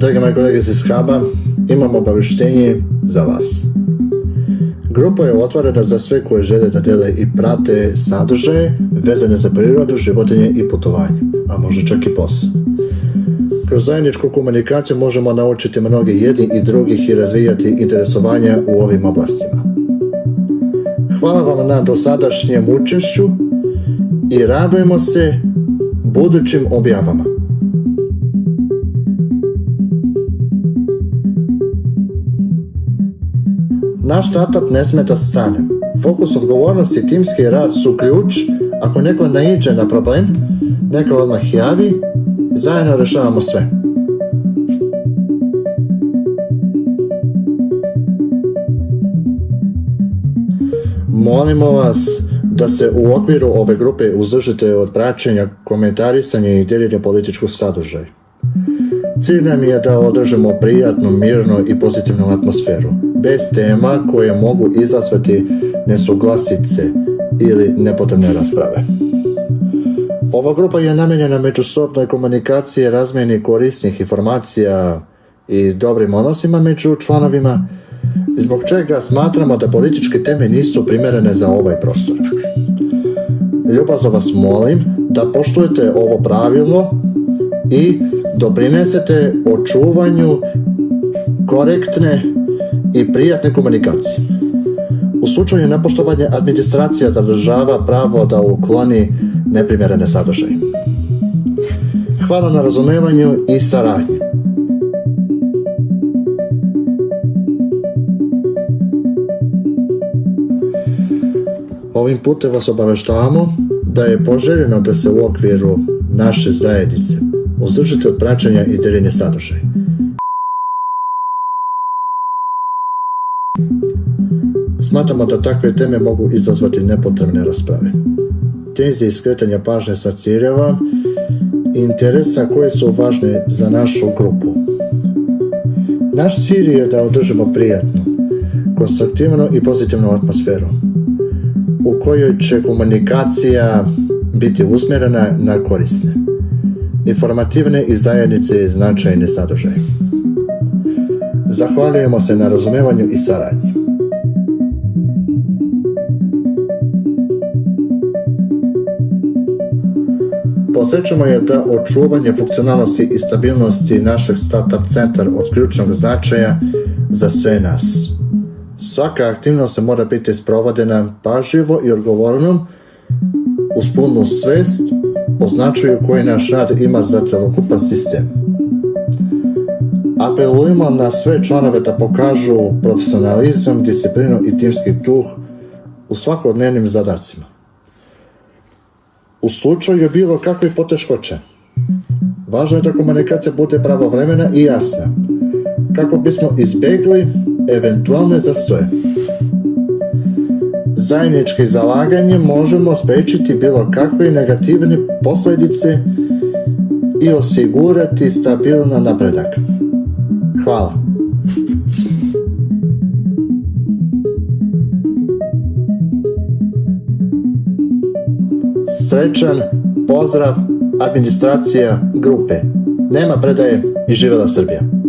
Dragi moji kolege iz Haba, imam obavještenje za vas. Grupa je otvorena za sve koji žele da dele i prate sadržaje vezane za prirodu, životinje i putovanje, a možda čak i posao. Kroz zajedničku komunikaciju možemo naučiti mnoge jedni i drugih i razvijati interesovanja u ovim oblastima. Hvala vam na dosadašnjem učešću i radujemo se budućim objavama. Naš startup ne sme da stane. Fokus, odgovornost i timski rad su ključ. Ako neko naiđe na problem, neka odmah javi, zajedno rešavamo sve. Molimo vas da se u okviru ove grupe uzdržite od praćenja, komentarisanja i deljenja političkog sadržaja. Cilj nam je da održimo prijatnu, mirnu i pozitivnu atmosferu, bez tema koje mogu izazvati nesuglasice ili nepotrebne rasprave. Ova grupa je namenjena međusobnoj komunikaciji, razmjeni korisnih informacija i dobrim odnosima među članovima, zbog čega smatramo da političke teme nisu primerene za ovaj prostor. Ljubazno vas molim da poštujete ovo pravilo i doprinesete očuvanju korektne i prijatne komunikacije. U slučaju nepoštovanja, administracija zadržava pravo da ukloni neprimjerene sadržaje. Hvala na razumevanju i saradnji. Ovim putem vas obaveštavamo da je poželjeno da se u okviru naše zajednice uzdržite od praćenja i deljenja sadržaja. Smatramo da takve teme mogu izazvati nepotrebne rasprave. Tenzije i skretanja pažnje sa ciljeva i interesa koje su važne za našu grupu. Naš cilj je da održimo prijatnu, konstruktivnu i pozitivnu atmosferu, u kojoj će komunikacija biti usmjerena na korisne, informativne i zajednice značajne sadržaje. Zahvaljujemo se na razumevanju i saradnji. Podsjećamo je da očuvanje funkcionalnosti i stabilnosti našeg startup centra od ključnog značaja za sve nas. Svaka aktivnost se mora biti sprovodena pažljivo i odgovorno, uz punu svest o značaju koji naš rad ima za celokupan sistem. Apelujemo na sve članove da pokažu profesionalizam, disciplinu i timski duh u svakodnevnim zadacima. U slučaju bilo kakve poteškoće, važno je da komunikacija bude pravovremena i jasna, kako bismo izbjegli eventualne zastoje. Zajedničkim zalaganjem možemo spriječiti bilo kakve negativne posljedice i osigurati stabilan napredak. Hvala. Srećan pozdrav, administracija grupe. Nema predaje i živjela Srbija.